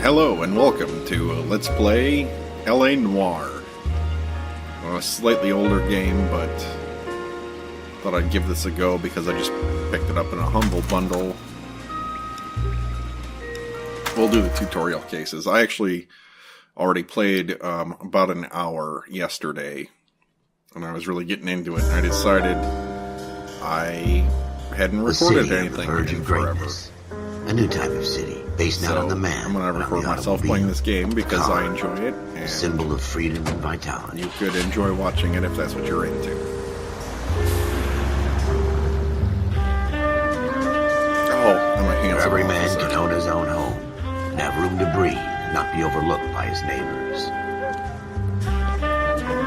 Hello and welcome to Let's Play LA Noire. A slightly older game, but thought I'd give this a go because I just picked it up in a humble bundle. We'll do the tutorial cases. I actually already played about an hour yesterday, and I was really getting into it, and I decided I hadn't recorded anything in forever. A new type of city, based not on the man. I'm going to record myself playing this game because I enjoy it. And a symbol of freedom and vitality. You could enjoy watching it if that's what you're into. Oh, I'm a handsome Every man officer. can own his own home, and have room to breathe, and not be overlooked by his neighbors.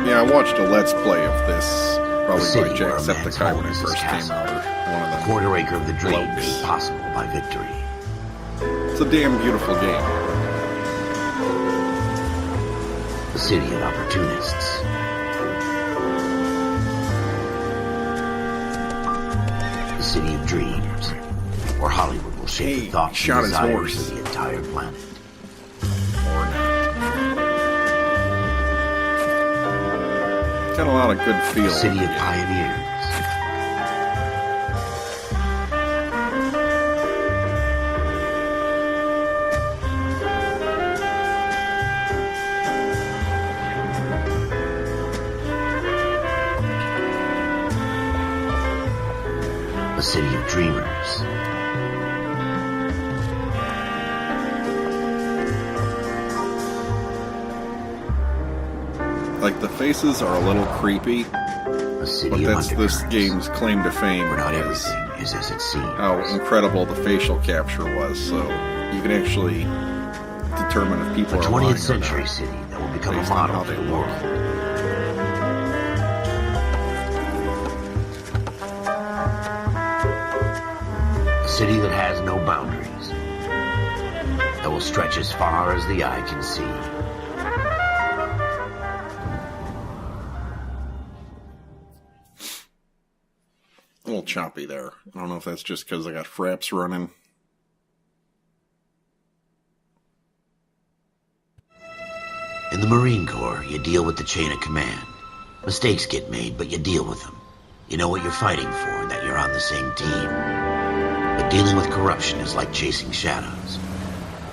Yeah, I watched a Let's Play of this, probably by Jack Jacksepticeye when it first came out. One of a them. quarter acre of the dream blokes. made possible by victory. It's a damn beautiful game. The city of opportunists. The city of dreams, where Hollywood will shape the thoughts shot and his desires horse. of the entire planet. Or not. Got a lot of good feel. The city of pioneers. A city of dreamers. Like, the faces are a little creepy, A city but of that's this undercurrents, game's claim to fame where not is everything is as it seems. how incredible the facial capture was, so you can actually determine if people A are lying 20th or century not, city that will become a based on model how for they the look. world. A city that has no boundaries, that will stretch as far as the eye can see. A little choppy there. I don't know if that's just because I got fraps running. In the Marine Corps, you deal with the chain of command. Mistakes get made, but you deal with them. You know what you're fighting for and that you're on the same team. But dealing with corruption is like chasing shadows.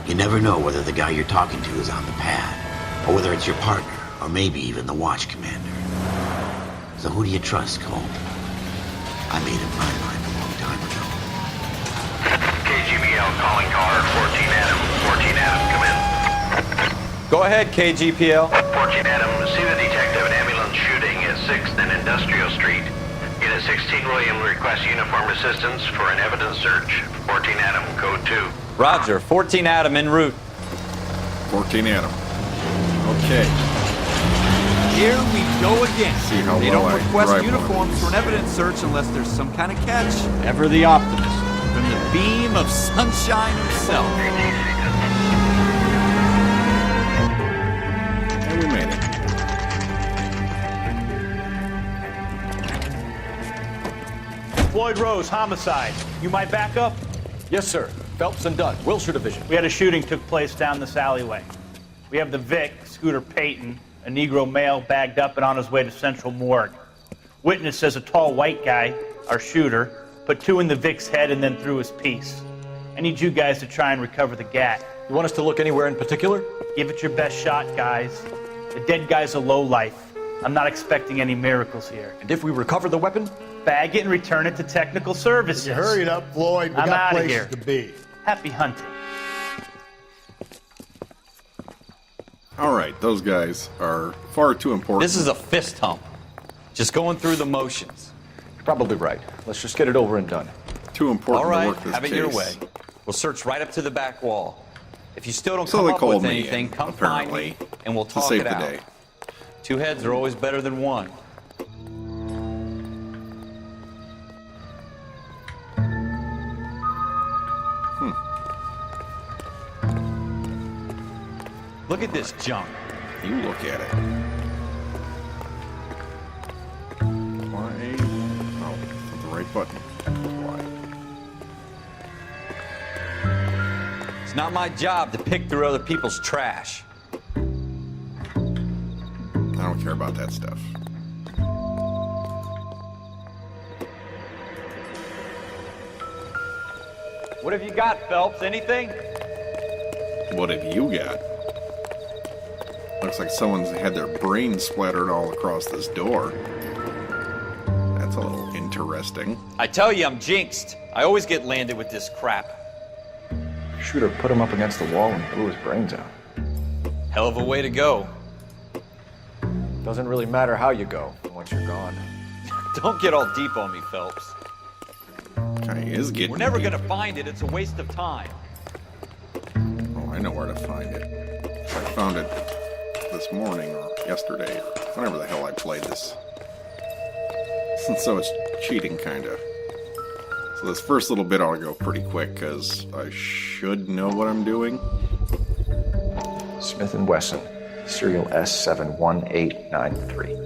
You never know whether the guy you're talking to is on the pad, or whether it's your partner, or maybe even the watch commander. So who do you trust, Cole? I made up my mind a long time ago. KGBL calling car 14 Adam. 14 Adam, come in. Go ahead, KGPL. 14 Adam, see the detective and ambulance shooting at 6th and Industrial Street. Unit 16 William requests uniformed assistance for an evidence search. 14 Adam, code 2. Roger, 14 Adam en route. 14 Adam. Okay. Here we go again. See how They well don't I request drive one of uniforms these. for an evidence search unless there's some kind of catch. Ever the optimist. From the beam of sunshine himself. And we made it. Floyd Rose, homicide. You might back up? Yes, sir. Phelps and Dunn, Wilshire Division. We had a shooting took place down this alleyway. We have the Vic, Scooter Payton, a Negro male bagged up and on his way to Central Morgue. Witness says a tall white guy, our shooter, put 2 in the Vic's head and then threw his piece. I need you guys to try and recover the gat. You want us to look anywhere in particular? Give it your best shot, guys. The dead guy's a lowlife. I'm not expecting any miracles here. And if we recover the weapon? Bag it and return it to technical services. You hurry it up, Floyd. We I'm got outta places here. to be. Happy hunting. Alright, those guys are far too important. This is a fist hump. Just going through the motions. Probably right. Let's just get it over and done. too important All to right, work this have it case. your way. We'll search right up to the back wall. If you still don't So come they up called with me anything, in, come find me, apparently, and we'll to talk save it the out. day. 2 heads are always better than 1. Look at this junk. You look at it. Why? Oh, hit the right button. Why? It's not my job to pick through other people's trash. I don't care about that stuff. What have you got, Phelps? Anything? What have you got? Looks like someone's had their brains splattered all across this door. That's a little interesting. I tell you, I'm jinxed. I always get landed with this crap. Shooter put him up against the wall and blew his brains out. Hell of a way to go. Doesn't really matter how you go once you're gone. Don't get all deep on me, Phelps. He is getting We're never deep. gonna find it. It's a waste of time. Oh, I know where to find it. I found it this morning or yesterday or whenever the hell I played this. So it's cheating, kinda. So this first little bit ought to go pretty quick because I should know what I'm doing. Smith & Wesson, serial S71893.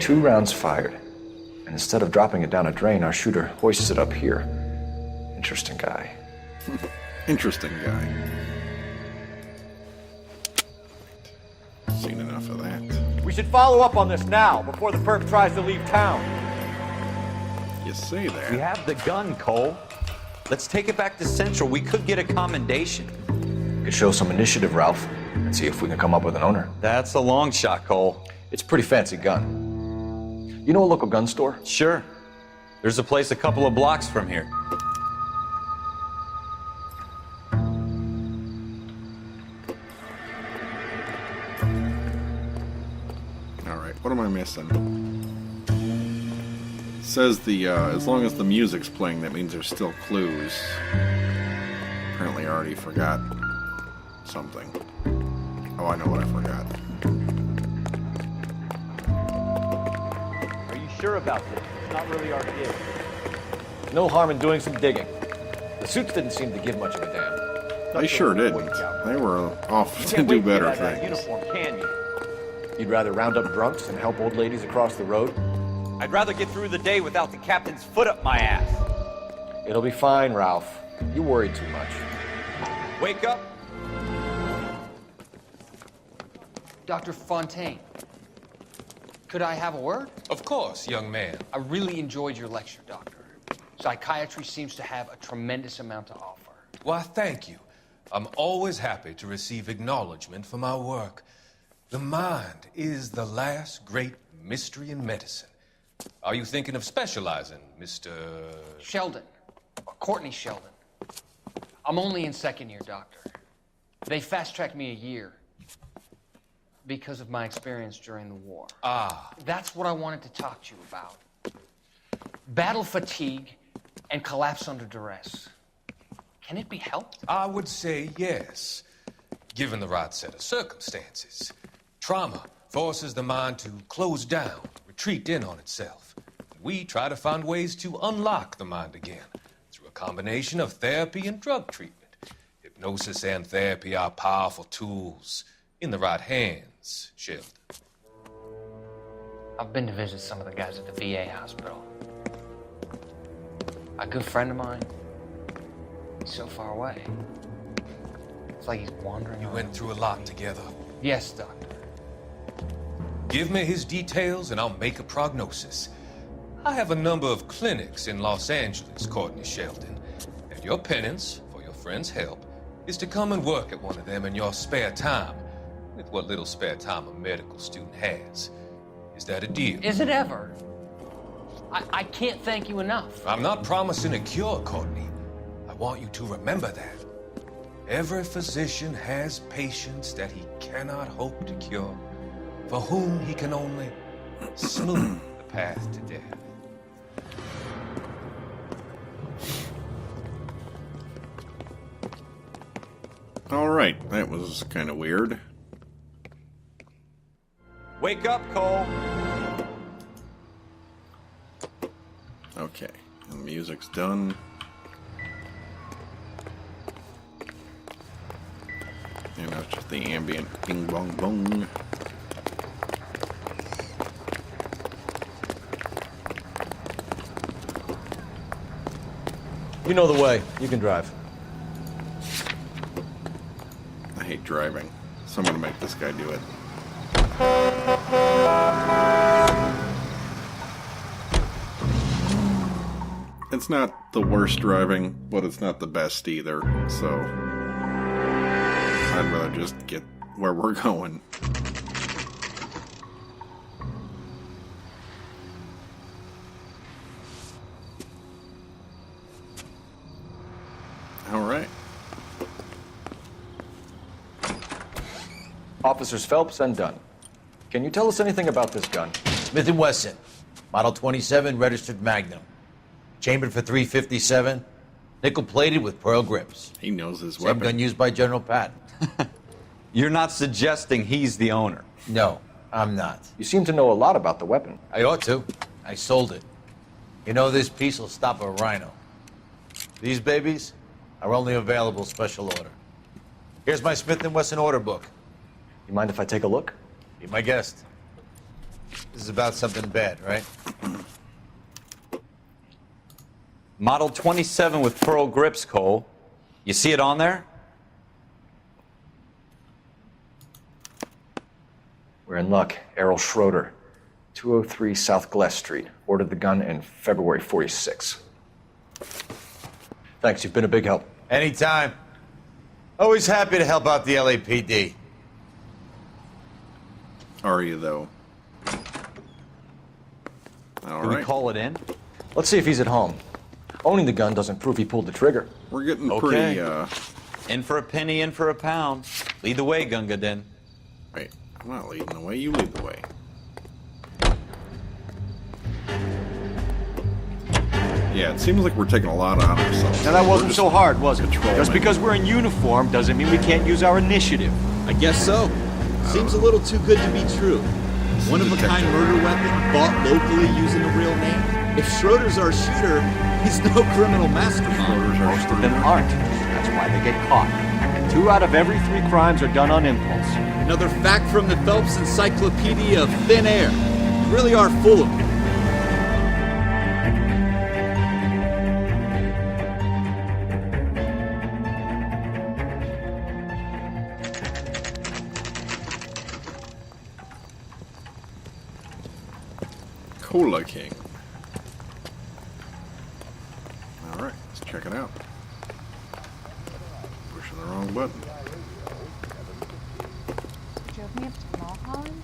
Two rounds fired, and instead of dropping it down a drain, our shooter hoists it up here. Interesting guy. Interesting guy. Seen enough of that. We should follow up on this now, before the perp tries to leave town. You say that. We have the gun, Cole. Let's take it back to Central. We could get a commendation. We could show some initiative, Ralph, and see if we can come up with an owner. That's a long shot, Cole. It's a pretty fancy gun. You know a local gun store? Sure. There's a place a couple of blocks from here. Alright, what am I missing? It says as long as the music's playing, that means there's still clues. Apparently I already forgot something. Oh, I know what I forgot. Are you sure about this? It's not really our gig. No harm in doing some digging. The suits didn't seem to give much of a damn. They sure didn't. They were off to Can't do wait to better get out of that things. uniform, can you? You'd rather round up drunks than help old ladies across the road? I'd rather get through the day without the captain's foot up my ass. It'll be fine, Ralph. You worry too much. Wake up. Dr. Fontaine, could I have a word? Of course, young man. I really enjoyed your lecture, Doctor. Psychiatry seems to have a tremendous amount to offer. Why, thank you. I'm always happy to receive acknowledgement for my work. The mind is the last great mystery in medicine. Are you thinking of specializing, Mr. Sheldon, or Courtney Sheldon. I'm only in second year, Doctor. They fast-tracked me a year because of my experience during the war. Ah. That's what I wanted to talk to you about. Battle fatigue and collapse under duress. Can it be helped? I would say yes, given the right set of circumstances. Trauma forces the mind to close down, retreat in on itself. We try to find ways to unlock the mind again through a combination of therapy and drug treatment. Hypnosis and therapy are powerful tools in the right hands, Sheldon. I've been to visit some of the guys at the VA hospital. A good friend of mine, he's so far away. It's like he's wandering You around. went through a lot together. Yes, Doctor. Give me his details and I'll make a prognosis. I have a number of clinics in Los Angeles, Courtney Sheldon, and your penance, for your friend's help, is to come and work at one of them in your spare time, with what little spare time a medical student has. Is that a deal? Is it ever? I can't thank you enough. I'm not promising a cure, Courtney. I want you to remember that. Every physician has patients that he cannot hope to cure, for whom he can only smooth the path to death. Alright, that was kind of weird. Wake up, Cole. Okay, the music's done. And that's just the ambient bing bong bong. You know the way. You can drive. I hate driving, so I'm gonna make this guy do it. It's not the worst driving, but it's not the best either, so I'd rather just get where we're going. Alright. Officers Phelps and Dunn. Can you tell us anything about this gun? Smith & Wesson, Model 27, registered Magnum. Chambered for .357, nickel-plated with pearl grips. He knows his Same weapon. gun used by General Patton. You're not suggesting he's the owner? No, I'm not. You seem to know a lot about the weapon. I ought to. I sold it. You know, this piece will stop a rhino. These babies are only available special order. Here's my Smith & Wesson order book. You mind if I take a look? Be my guest. This is about something bad, right? Model 27 with pearl grips, Cole. You see it on there? We're in luck. Errol Schroeder, 203 South Glass Street. Ordered the gun in February '46. Thanks, you've been a big help. Anytime. Always happy to help out the LAPD. Are you, though? Do we Alright. call it in? Let's see if he's at home. Owning the gun doesn't prove he pulled the trigger. We're getting Okay. pretty, In for a penny, in for a pound. Lead the way, Gunga Din. Wait, I'm not leading the way, you lead the way. Yeah, it seems like we're taking a lot on ourselves. Now that wasn't We're so hard, was it? patrolling. Just because we're in uniform doesn't mean we can't use our initiative. I guess so. Seems a little too good to be true. One-of-a-kind murder weapon bought locally using a real name. If Schroeder's our shooter, he's no criminal mastermind. Most of them aren't. That's why they get caught. 2 out of every 3 crimes are done on impulse. Another fact from the Phelps Encyclopedia of Thin Air. You really are full of it. Cola King. Alright, let's check it out. Pushing the wrong button. Drove me up to Mulholland?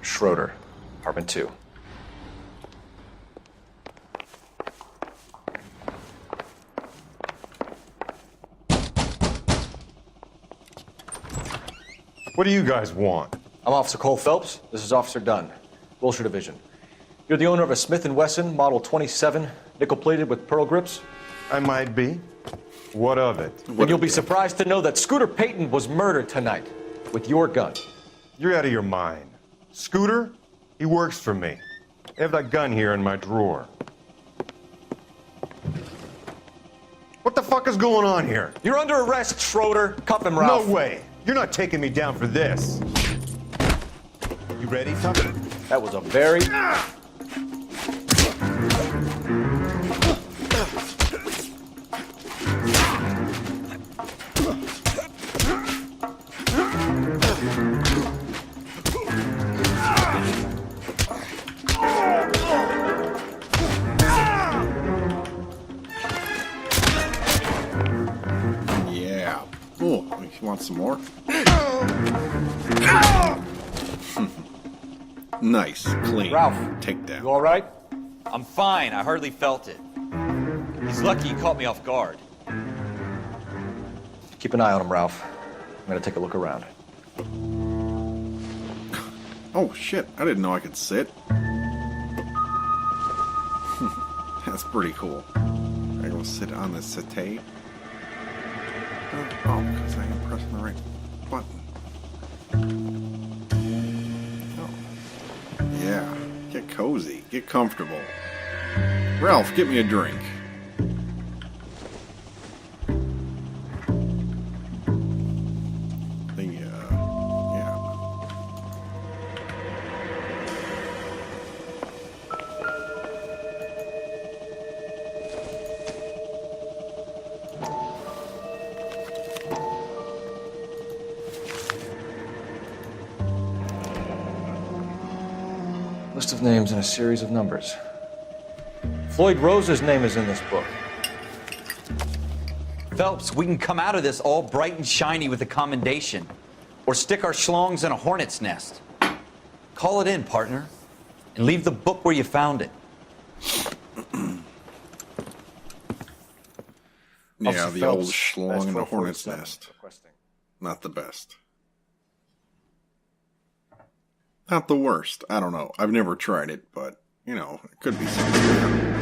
Schroeder, apartment 2. What do you guys want? I'm Officer Cole Phelps. This is Officer Dunn, Wilshire Division. You're the owner of a Smith & Wesson Model 27, nickel-plated with pearl grips? I might be. What of it? And you'll be surprised to know that Scooter Payton was murdered tonight with your gun. You're out of your mind. Scooter? He works for me. I have that gun here in my drawer. What the fuck is going on here? You're under arrest, Schroeder. Cuff him, Ralph. No way. You're not taking me down for this. You ready, Tucker? That was a very... Yeah. Oh, you want some more? Nice, clean. Ralph, takedown. You all right? I'm fine. I hardly felt it. He's lucky he caught me off guard. Keep an eye on him, Ralph. I'm gonna take a look around. Oh shit! I didn't know I could sit. That's pretty cool. I go sit on the settee. Oh, because I am pressing the right button. Oh. Yeah. Get cozy. Get comfortable. Ralph, get me a drink. Yeah. List of names and a series of numbers. Floyd Rose's name is in this book. Phelps, we can come out of this all bright and shiny with a commendation. Or stick our schlongs in a hornet's nest. Call it in, partner. And leave the book where you found it. Yeah, the old schlong in the hornet's nest. Not the best. Not the worst. I don't know. I've never tried it, but, you know, it could be something there.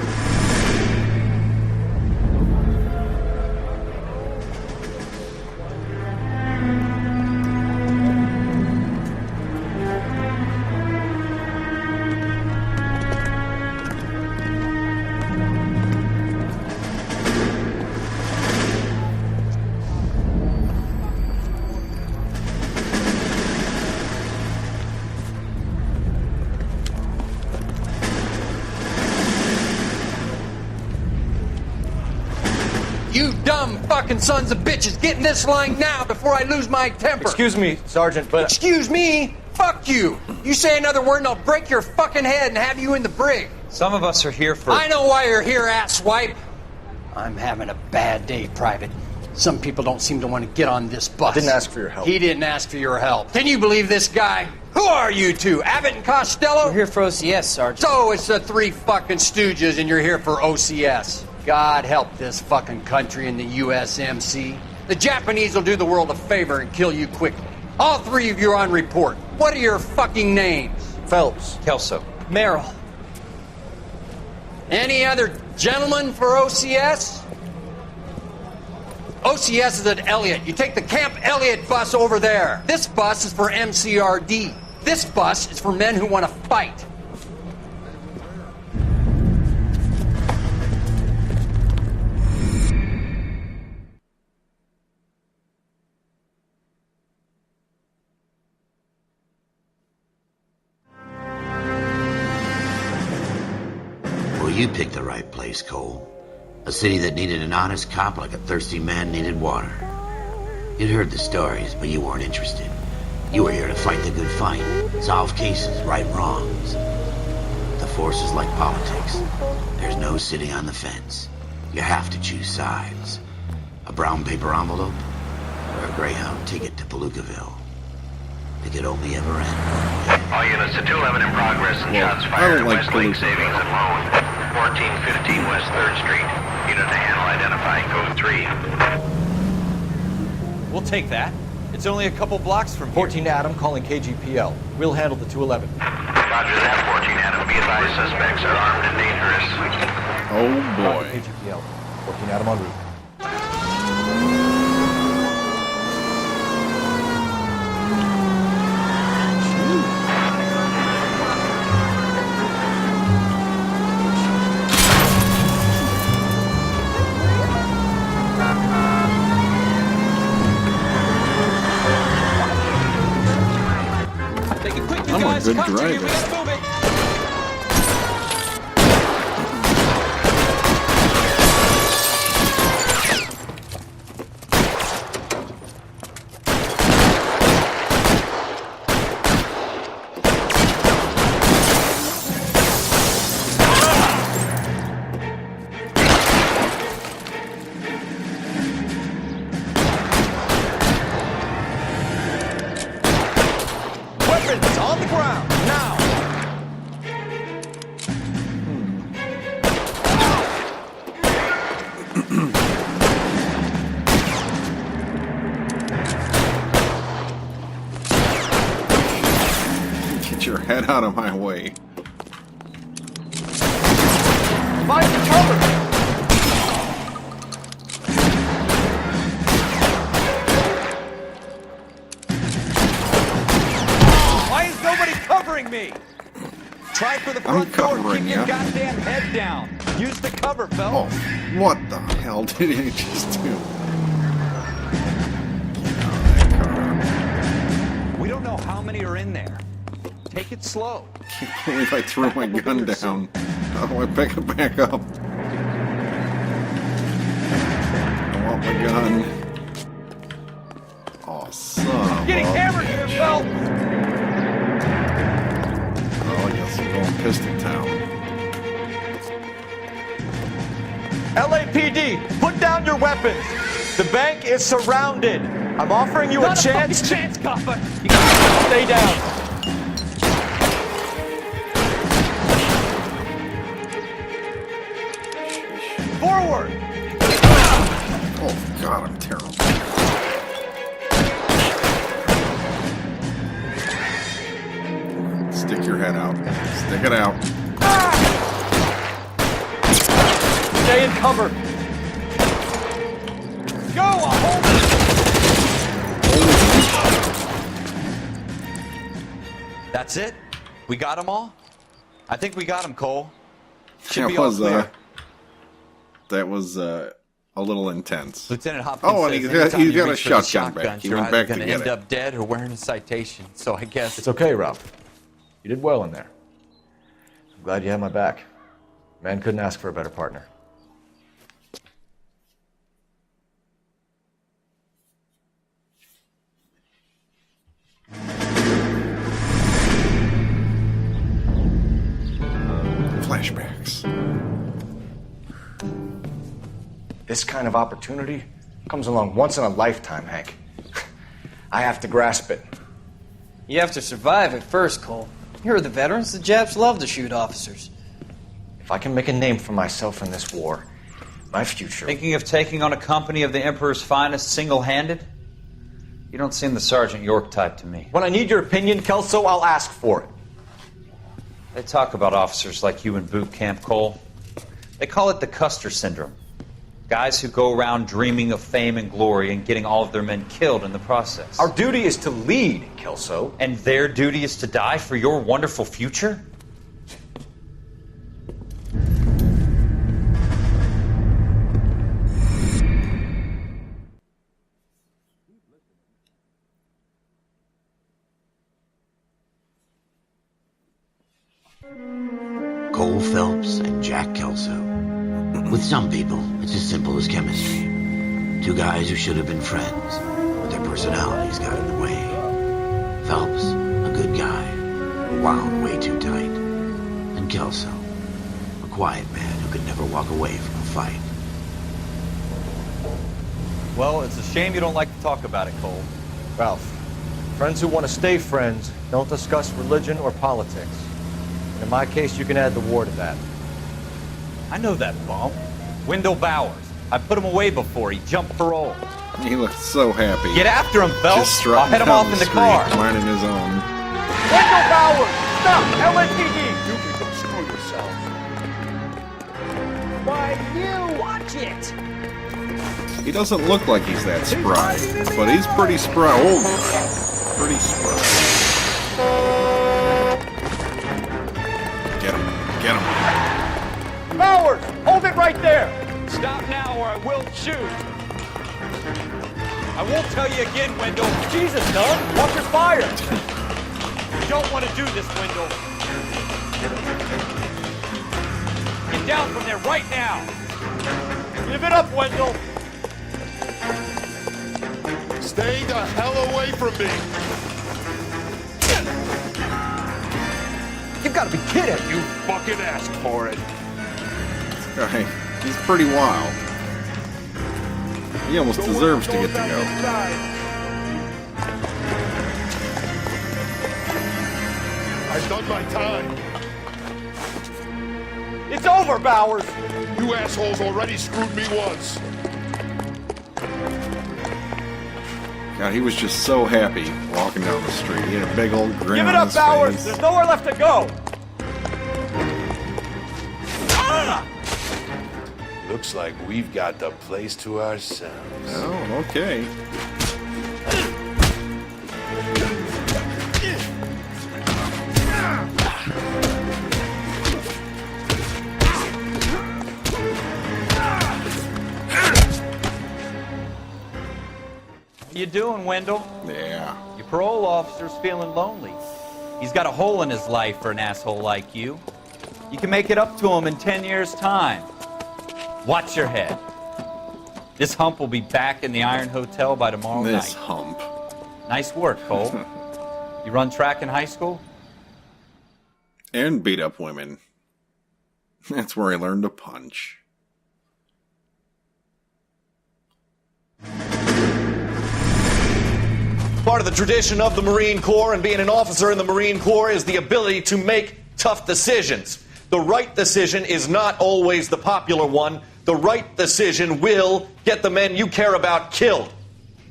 You dumb fucking sons of bitches, get in this line now before I lose my temper. Excuse me, Sergeant, but... Excuse me? Fuck you. You say another word and I'll break your fucking head and have you in the brig. Some of us are here for... I know why you're here, asswipe. I'm having a bad day, Private. Some people don't seem to want to get on this bus. I didn't ask for your help. He didn't ask for your help. Can you believe this guy? Who are you two? Abbott and Costello? We're here for OCS, Sergeant. So it's the three fucking stooges and you're here for OCS. God help this fucking country and the USMC. The Japanese will do the world a favor and kill you quickly. All three of you are on report. What are your fucking names? Phelps. Kelso. Merrill. Any other gentlemen for OCS? OCS is at Elliott. You take the Camp Elliott bus over there. This bus is for MCRD. This bus is for men who want to fight. You picked the right place, Cole. A city that needed an honest cop like a thirsty man needed water. You'd heard the stories, but you weren't interested. You were here to fight the good fight, solve cases, right wrongs. The force is like politics. There's no sitting on the fence. You have to choose sides. A brown paper envelope or a Greyhound ticket to Palookaville. It could only ever end. All units to 211 in progress and shots fired at Westlake Savings and Loan. 1415 West 3rd Street. Unit to handle identifying code 3. We'll take that. It's only a couple blocks from here. 14 Adam calling KGPL. We'll handle the 211. Roger that, 14 Adam. Be advised, suspects are armed and dangerous. Oh boy. KGPL. 14 Adam en route. I'm a good driver. Weapons on the ground, now! Get your head out of my way. Find the cover! Why is nobody covering me? Try for the front door. Keep your goddamn head down. Use the cover, Phelps. Oh, what the hell did he just do? We don't know how many are in there. Take it slow. I can't believe I threw my gun down. How do I pick it back up? I want my gun. Oh, son of Getting a hammered here, bitch. Phelps. Oh, yes, go. Piston Town. LAPD, put down your weapons. The bank is surrounded. I'm offering you a chance. Chance, copper. You gotta stay down. Forward. Oh God, I'm terrible. Stick your head out. Stick it out. Stay in cover. Go, I'll hold it. That's it? We got them all? I think we got them, Cole. Should That be all was, clear. that was a little intense. Lieutenant Hopkins Oh, and says he's got anytime a you reach for the shotgun back. He you're went either back to gonna get end it. up dead or wearing a citation. So I guess It's okay, Ralph. You did well in there. I'm glad you had my back. Man couldn't ask for a better partner. Flashbacks. This kind of opportunity comes along once in a lifetime, Hank. I have to grasp it. You have to survive it first, Cole. You're the veterans. The Japs love to shoot officers. If I can make a name for myself in this war, my future... Thinking of taking on a company of the Emperor's finest single-handed? You don't seem the Sergeant York type to me. When I need your opinion, Kelso, I'll ask for it. They talk about officers like you in boot camp, Cole. They call it the Custer Syndrome. Guys who go around dreaming of fame and glory and getting all of their men killed in the process. Our duty is to lead, Kelso. And their duty is to die for your wonderful future? Cole Phelps and Jack Kelso. With some people, it's as simple as chemistry. Two guys who should have been friends, but their personalities got in the way. Phelps, a good guy, wound way too tight. And Kelso, a quiet man who could never walk away from a fight. Well, it's a shame you don't like to talk about it, Cole. Ralph, friends who want to stay friends don't discuss religion or politics. And in my case, you can add the war to that. I know that bum. Wendell Bowers. I put him away before. He jumped parole. He looked so happy. Get after him, Phelps. Just strutting I'll head him down off in the street, car. minding his own. Wendell Bowers! Stop! LAPD! You can go screw yourself. Why, you watch it! He doesn't look like he's that spry, but he's pretty spry. Oh, pretty spry. Get him. Get him. Bowers! Hold it right there! Stop now or I will shoot. I won't tell you again, Wendell. Jesus, Doug! Watch your fire! You don't want to do this, Wendell. Get down from there right now. Give it up, Wendell! Stay the hell away from me! You've got to be kidding! You fucking asked for it! Guy, he's pretty wild. He almost deserves to get to go. I've done my time. It's over, Bowers! You assholes already screwed me once. God, he was just so happy walking down the street. He had a big old grin Give it on up, his Bowers! face. There's nowhere left to go! Looks like we've got the place to ourselves. Oh, okay. How you doing, Wendell? Yeah. Your parole officer's feeling lonely. He's got a hole in his life for an asshole like you. You can make it up to him in 10 years' time. Watch your head. This hump will be back in the Iron Hotel by tomorrow night. This hump. Nice work, Cole. You run track in high school? And beat up women. That's where I learned to punch. Part of the tradition of the Marine Corps and being an officer in the Marine Corps is the ability to make tough decisions. The right decision is not always the popular one. The right decision will get the men you care about killed.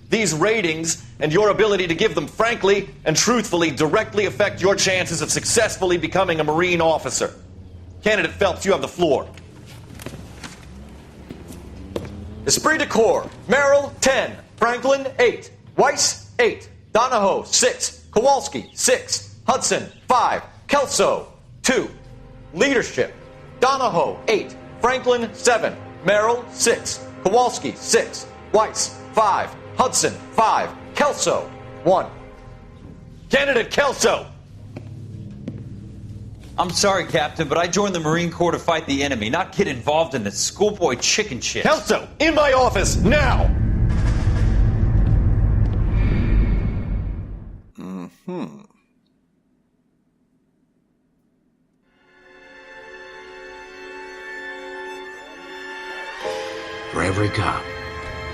These ratings and your ability to give them frankly and truthfully directly affect your chances of successfully becoming a Marine officer. Candidate Phelps, you have the floor. Esprit de Corps, Merrill, 10. Franklin, 8. Weiss, 8. Donahoe, 6. Kowalski, 6. Hudson, 5. Kelso, 2. Leadership, Donahoe, 8. Franklin, 7. Merrill, 6. Kowalski, 6. Weiss, 5. Hudson, 5. Kelso, 1. Candidate Kelso! I'm sorry, Captain, but I joined the Marine Corps to fight the enemy, not get involved in this schoolboy chicken shit. Kelso, in my office, now! For every cop,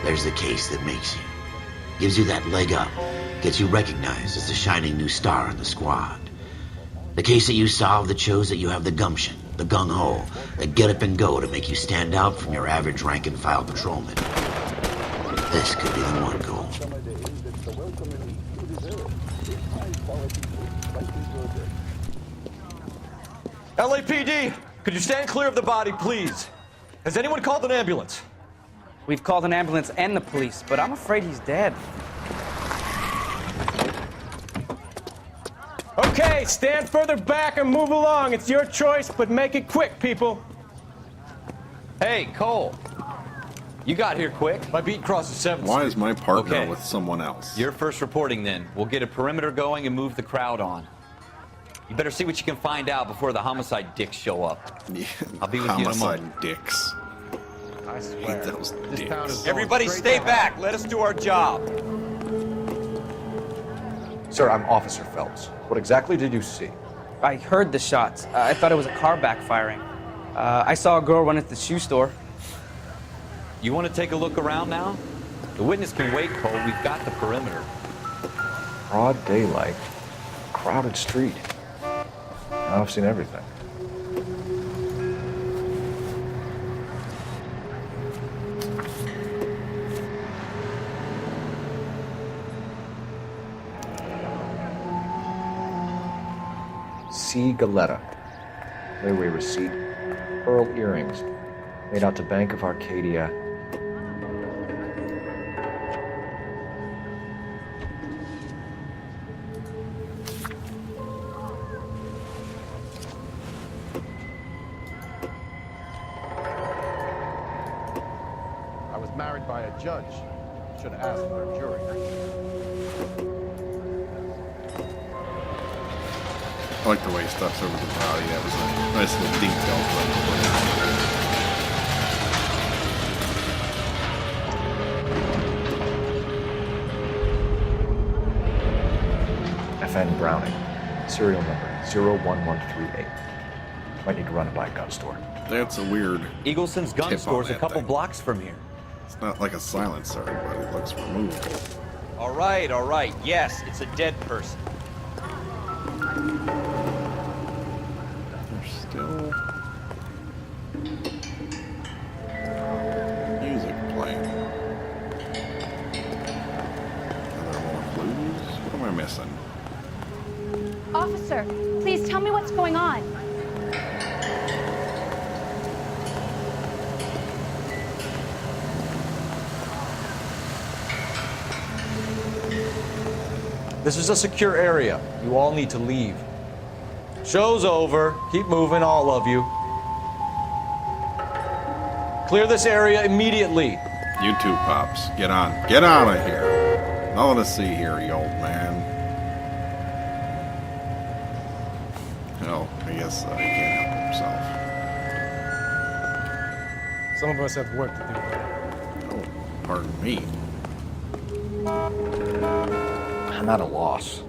there's the case that makes you. Gives you that leg up. Gets you recognized as the shining new star in the squad. The case that you solve that shows that you have the gumption, the gung-ho, the get up and go to make you stand out from your average rank-and-file patrolman. This could be the one, Cole. LAPD, could you stand clear of the body, please? Has anyone called an ambulance? We've called an ambulance and the police, but I'm afraid he's dead. Okay, stand further back and move along. It's your choice, but make it quick, people. Hey, Cole. You got here quick. My beat crosses 7th Why is my partner Okay. with someone else? You're first reporting then. We'll get a perimeter going and move the crowd on. You better see what you can find out before the homicide dicks show up. Yeah, I'll be with you in a homicide moment. dicks. I swear. Hate those dicks. Everybody stay back. Let us do our job. Sir, I'm Officer Phelps. What exactly did you see? I heard the shots. I thought it was a car backfiring. I saw a girl run into the shoe store. You want to take a look around now? The witness can wait, Cole. We've got the perimeter. Broad daylight. Crowded street. Now I've seen everything. C. Galetta. Layaway receipt. Pearl earrings. Made out to Bank of Arcadia. I was married by a judge. Should have asked for a jury. I like the way he steps over the body. That was a nice little detail for FN Browning. Serial number 01138. Might need to run it by a gun store. That's a weird. Eagleson's gun tip store's on a that couple thing. blocks from here. It's not like a silencer, but it looks removable. All right, all right. Yes, it's a dead person. There's still music playing. Are there more clues? What am I missing? Officer, please tell me what's going on. This is a secure area. You all need to leave. Show's over. Keep moving, all of you. Clear this area immediately. You two, Pops. Get on. Get out of here. Nothing to see here, you old man. Well, I guess he can't help himself. Some of us have work to do. Oh, pardon me. I'm at a loss.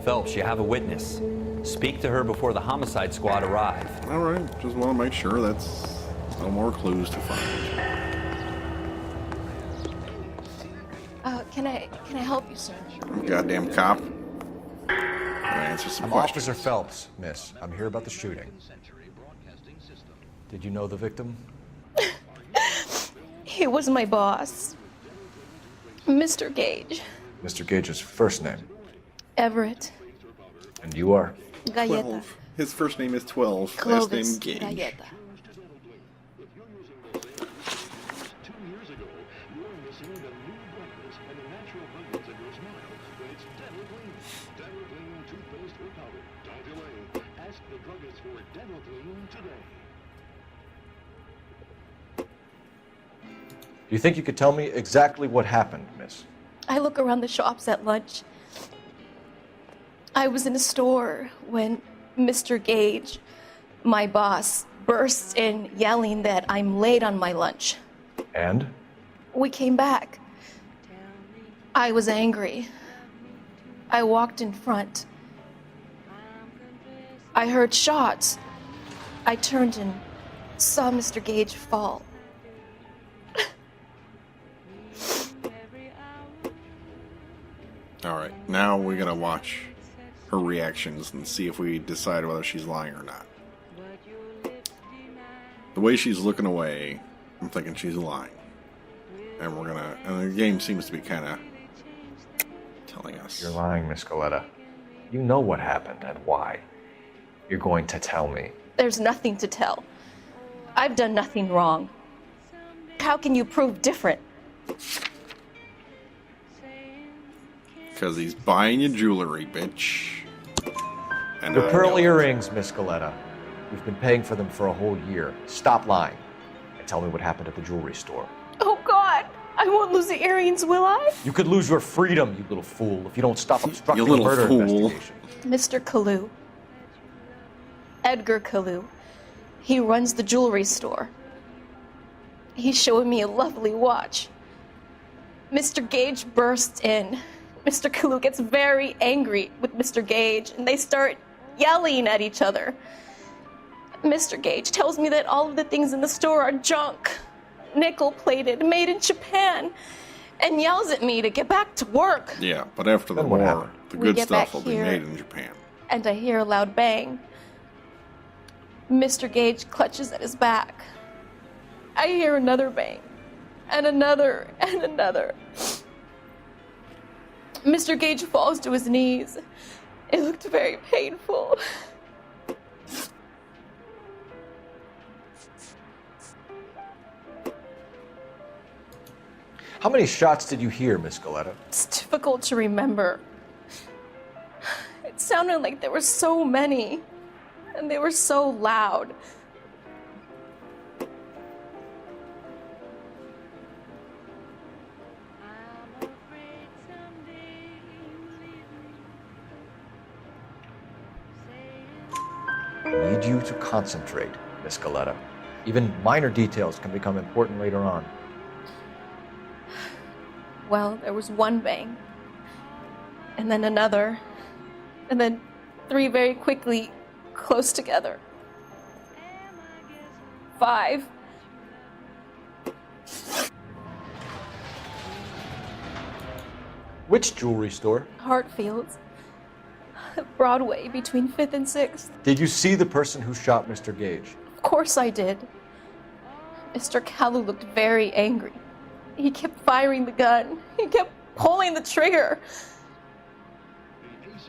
Phelps, you have a witness. Speak to her before the homicide squad arrive. All right, just want to make sure that's no more clues to find. Can I help you, sir? Goddamn cop. Answer some I'm questions. Officer Phelps, miss. I'm here about the shooting. Did you know the victim? He was my boss, Mr. Gage. Mr. Gage's first name. Everett. And you are? Galleta. 12. His first name is 12. Clovis Last name Gage. Galleta. Do you think you could tell me exactly what happened, miss? I look around the shops at lunch. I was in a store when Mr. Gage, my boss, bursts in yelling that I'm late on my lunch. And? We came back. I was angry. I walked in front. I heard shots. I turned and saw Mr. Gage fall. All right, now we're going to watch her reactions and see if we decide whether she's lying or not. The way she's looking away, I'm thinking she's lying. And and the game seems to be kind of telling us. You're lying, Miss Galleta. You know what happened and why. You're going to tell me. There's nothing to tell. I've done nothing wrong. How can you prove different? Because he's buying you jewelry, bitch. And Your pearl earrings, Miss Galleta. We've been paying for them for a whole year. Stop lying and tell me what happened at the jewelry store. Oh, God! I won't lose the earrings, will I? You could lose your freedom, you little fool, if you don't stop obstructing You little murder fool. investigation. Mr. Kalu. Edgar Kalu. He runs the jewelry store. He's showing me a lovely watch. Mr. Gage bursts in. Mr. Kalu gets very angry with Mr. Gage, and they start yelling at each other. Mr. Gage tells me that all of the things in the store are junk, nickel-plated, made in Japan, and yells at me to get back to work. Yeah, but after the Then what war, happened? the We good get stuff back will here. be made in Japan. And I hear a loud bang. Mr. Gage clutches at his back. I hear another bang, and another, and another. Mr. Gage falls to his knees. It looked very painful. How many shots did you hear, Miss Galleta? It's difficult to remember. It sounded like there were so many, and they were so loud. I need you to concentrate, Miss Galleta. Even minor details can become important later on. Well, there was one bang, and then another, and then three very quickly, close together. 5. Which jewelry store? Hartfield's. Broadway, between 5th and 6th. Did you see the person who shot Mr. Gage? Of course I did. Mr. Kalu looked very angry. He kept firing the gun. He kept pulling the trigger.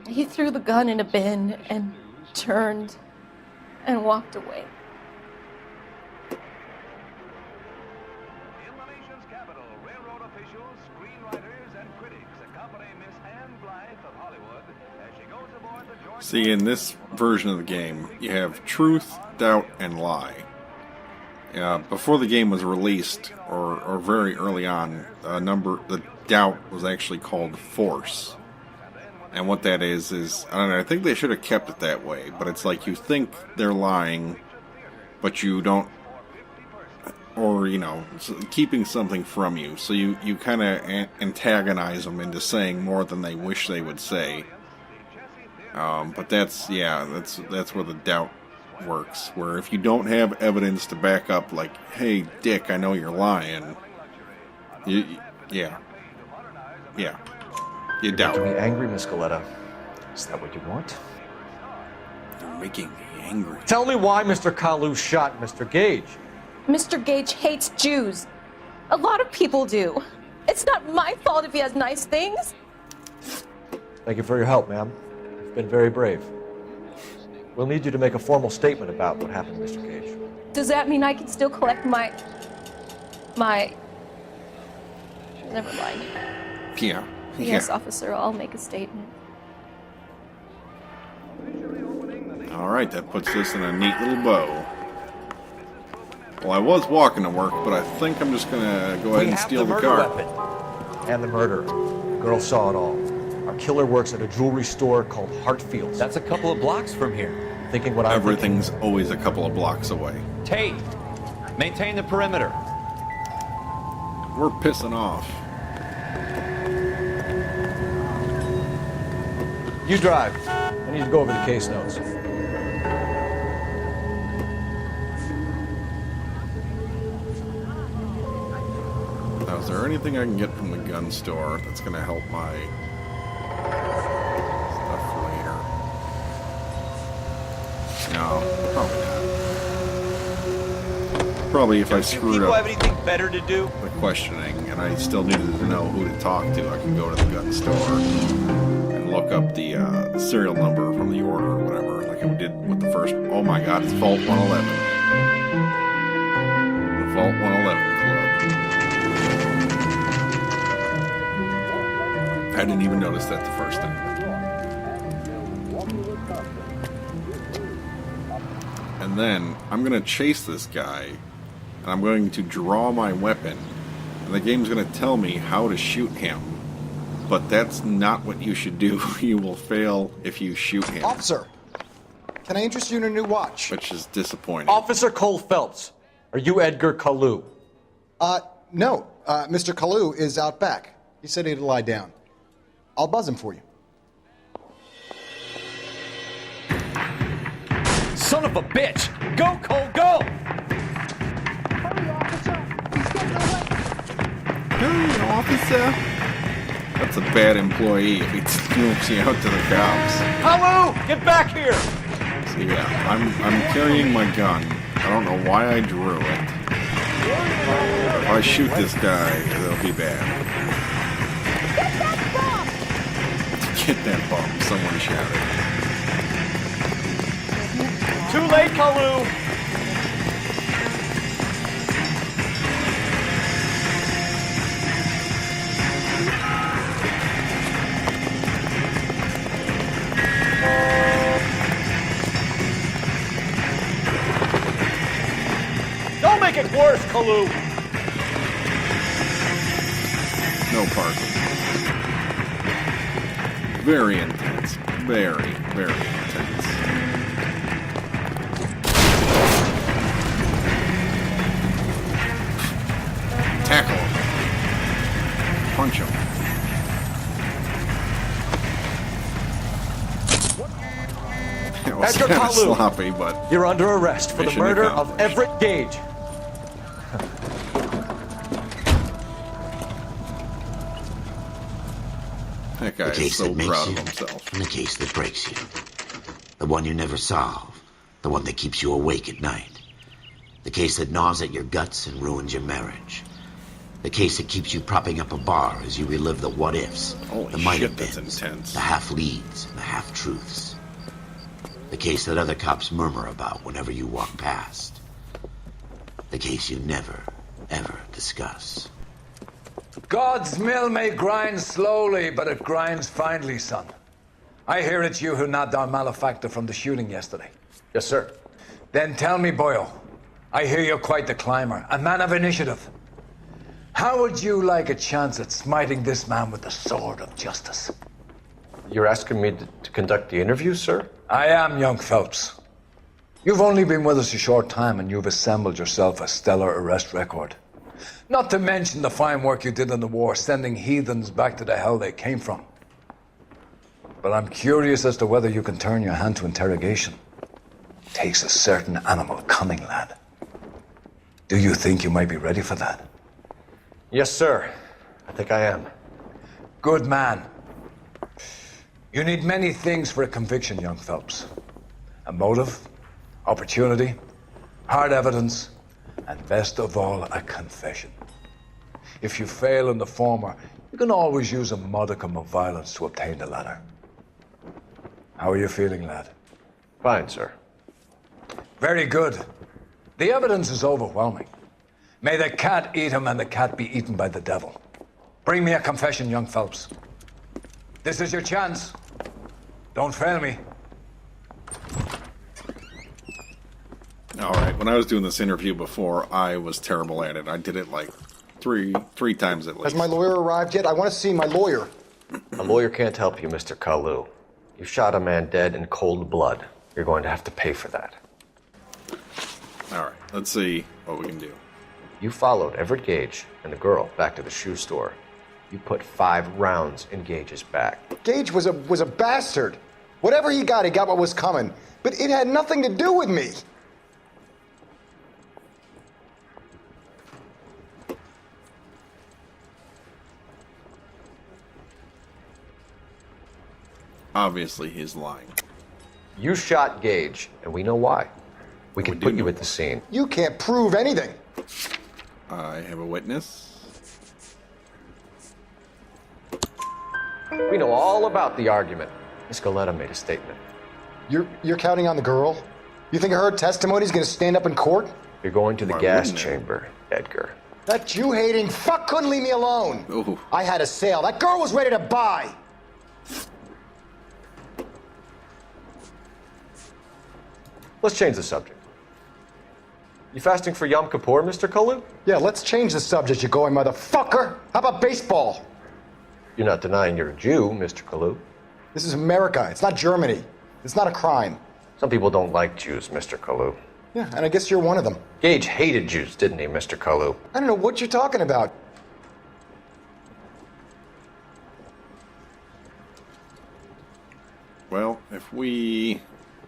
He threw the gun in a bin and turned and walked away. See, in this version of the game, you have truth, doubt, and lie. Before the game was released, or very early on, the doubt was actually called force. And what that is I don't know, I think they should have kept it that way, but it's like you think they're lying, but you don't, or, keeping something from you. So you kind of antagonize them into saying more than they wish they would say. But that's where the doubt works. Where if you don't have evidence to back up, like, hey, Dick, I know you're lying. You doubt. You're making me angry, Miss Galetta. Is that what you want? You're making me angry. Tell me why Mr. Kalu shot Mr. Gage. Mr. Gage hates Jews. A lot of people do. It's not my fault if he has nice things. Thank you for your help, ma'am. You've been very brave. We'll need you to make a formal statement about what happened to Mr. Gage. Does that mean I can still collect my... Never mind. Yeah. Yes, officer, I'll make a statement. All right, that puts this in a neat little bow. Well, I was walking to work, but I think I'm just going to go ahead and steal the car. And the murder. The girl saw it all. Our killer works at a jewelry store called Hartfield's. That's a couple of blocks from here. Thinking what I'm Everything's always a couple of blocks away. Tate, maintain the perimeter. We're pissing off. You drive. I need to go over the case notes. Now, is there anything I can get from the gun store that's going to help my stuff later? No, probably not. Probably if I screwed people up have anything better to do? the questioning and I still needed to know who to talk to, I can go to the gun store and look up the serial number from the order or whatever, like I did with the first. Oh my god, it's Vault 111. The Vault 111 Club. I didn't even notice that the first time. And then I'm going to chase this guy, and I'm going to draw my weapon, and the game's going to tell me how to shoot him. But that's not what you should do. You will fail if you shoot him. Officer, can I interest you in a new watch? Which is disappointing. Officer Cole Phelps, are you Edgar Kalu? No. Mr. Kalu is out back. He said he'd lie down. I'll buzz him for you. Son of a bitch! Go, Cole, go! Hurry, officer! That's a bad employee if he smokes you out to the cops. Hello! Get back here! So yeah, I'm carrying my gun. I don't know why I drew it. If I shoot this guy, it'll be bad. Get that bomb! Someone shouted. Too late, Kalu! Don't make it worse, Kalu! No parking. Very intense. Very, very intense. Tackle him. Punch him. It was Edgar kind of Kalu, sloppy, but you're under arrest for the mission murder of accomplished. Everett Gage. That guy The case is so that makes proud you, of himself. and the case that breaks you. The one you never solve. The one that keeps you awake at night. The case that gnaws at your guts and ruins your marriage. The case that keeps you propping up a bar as you relive the what-ifs, Holy the might-have shit, that's beens, intense. the half-leads, and the half-truths. The case that other cops murmur about whenever you walk past. The case you never, ever discuss. God's mill may grind slowly, but it grinds finely, son. I hear it's you who nabbed our malefactor from the shooting yesterday. Yes, sir. Then tell me, Boyle, I hear you're quite the climber, a man of initiative. How would you like a chance at smiting this man with the sword of justice? You're asking me to conduct the interview, sir? I am, young Phelps. You've only been with us a short time and you've assembled yourself a stellar arrest record. Not to mention the fine work you did in the war, sending heathens back to the hell they came from. But I'm curious as to whether you can turn your hand to interrogation. Takes a certain animal cunning, lad. Do you think you might be ready for that? Yes, sir. I think I am. Good man. You need many things for a conviction, young Phelps. A motive, opportunity, hard evidence, and best of all, a confession. If you fail in the former, you can always use a modicum of violence to obtain the latter. How are you feeling, lad? Fine, sir. Very good. The evidence is overwhelming. May the cat eat him and the cat be eaten by the devil. Bring me a confession, young Phelps. This is your chance. Don't fail me. All right. When I was doing this interview before, I was terrible at it. I did it like three times at least. Has my lawyer arrived yet? I want to see my lawyer. A lawyer can't help you, Mr. Kalu. You shot a man dead in cold blood. You're going to have to pay for that. All right. Let's see what we can do. You followed Everett Gage and the girl back to the shoe store. You put 5 rounds in Gage's back. Gage was a bastard. Whatever he got what was coming. But it had nothing to do with me. Obviously, he's lying. You shot Gage, and we know why. We can put you at the scene. You can't prove anything. I have a witness. We know all about the argument. Miss Galetta made a statement. You're counting on the girl? You think her testimony's gonna stand up in court? You're going to the gas chamber, Edgar. That Jew-hating fuck couldn't leave me alone. Ooh. I had a sale. That girl was ready to buy. Let's change the subject. You fasting for Yom Kippur, Mr. Kalu? Yeah, let's change the subject, you going motherfucker. How about baseball? You're not denying you're a Jew, Mr. Kalu. This is America. It's not Germany. It's not a crime. Some people don't like Jews, Mr. Kalu. Yeah, and I guess you're one of them. Gage hated Jews, didn't he, Mr. Kalu? I don't know what you're talking about. Well, if we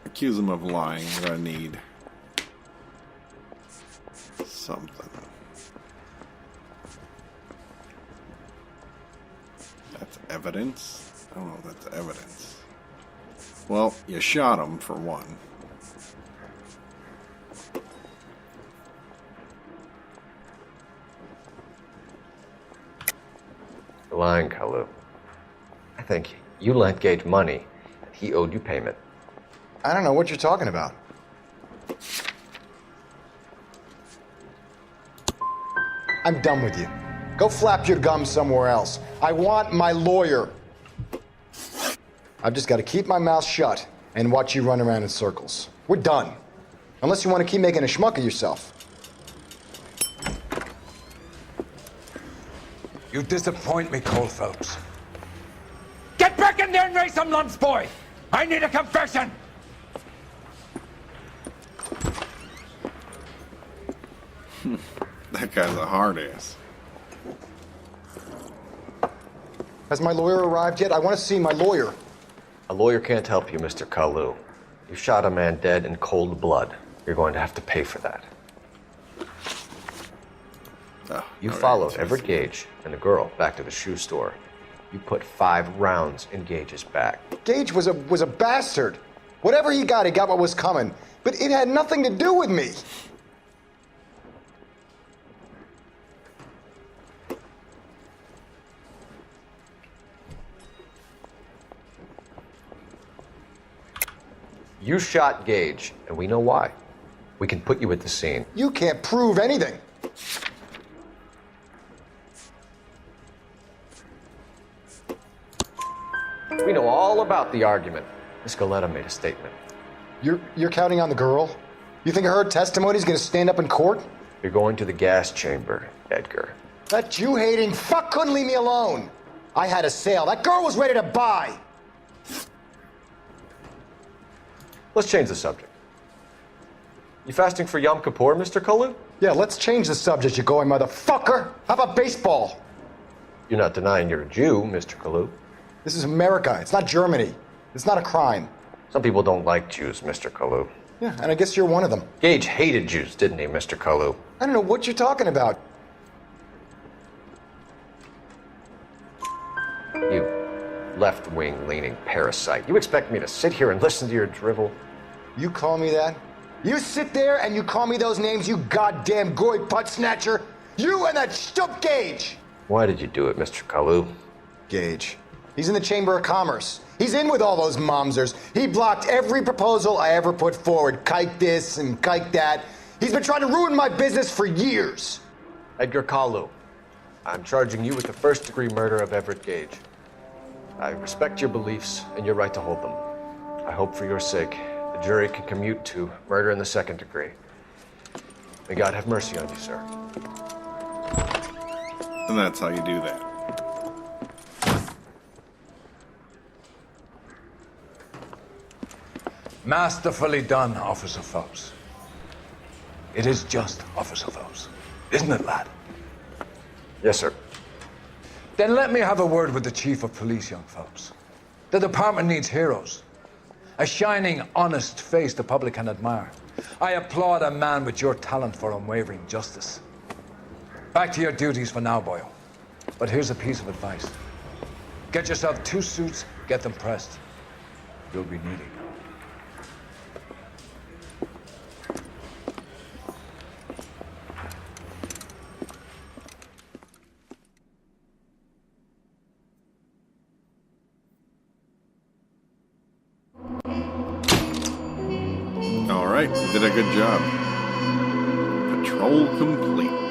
accuse him of lying, we're gonna need something. That's evidence? I don't know if that's evidence. Well, you shot him, for one. You're lying, Kalu. I think you lent Gage money, and he owed you payment. I don't know what you're talking about. I'm done with you. Go flap your gums somewhere else. I want my lawyer. I've just got to keep my mouth shut and watch you run around in circles. We're done. Unless you want to keep making a schmuck of yourself. You disappoint me, Cole Phelps. Get back in there and raise some lumps, boy! I need a confession! That guy's a hard ass. Has my lawyer arrived yet? I want to see my lawyer. A lawyer can't help you, Mr. Kalu. You shot a man dead in cold blood. You're going to have to pay for that. You followed Everett Gage and the girl back to the shoe store. You put 5 rounds in Gage's back. Gage was a bastard. Whatever he got what was coming. But it had nothing to do with me. You shot Gage, and we know why. We can put you at the scene. You can't prove anything. We know all about the argument. Miss Galetta made a statement. You're counting on the girl? You think her testimony's gonna stand up in court? You're going to the gas chamber, Edgar. That Jew-hating fuck couldn't leave me alone. I had a sale. That girl was ready to buy. Let's change the subject. You fasting for Yom Kippur, Mr. Kalu? Yeah, let's change the subject, you going motherfucker. How about baseball? You're not denying you're a Jew, Mr. Kalu. This is America. It's not Germany. It's not a crime. Some people don't like Jews, Mr. Kalu. Yeah, and I guess you're one of them. Gage hated Jews, didn't he, Mr. Kalu? I don't know what you're talking about. You left-wing leaning parasite. You expect me to sit here and listen to your drivel? You call me that? You sit there and you call me those names, you goddamn goy butt snatcher? You and that stup Gage! Why did you do it, Mr. Kalu? Gage. He's in the Chamber of Commerce. He's in with all those momsers. He blocked every proposal I ever put forward. Kike this and kike that. He's been trying to ruin my business for years. Edgar Kalu, I'm charging you with the first-degree murder of Everett Gage. I respect your beliefs and your right to hold them. I hope for your sake the jury can commute to murder in the second degree. May God have mercy on you, sir. And that's how you do that. Masterfully done, Officer Phelps. It is just Officer Phelps, isn't it, lad? Yes, sir. Then let me have a word with the Chief of Police, young Phelps. The department needs heroes. A shining, honest face the public can admire. I applaud a man with your talent for unwavering justice. Back to your duties for now, boyo. But here's a piece of advice. Get yourself 2 suits, get them pressed. You'll be needing them. Alright, did a good job. Patrol complete.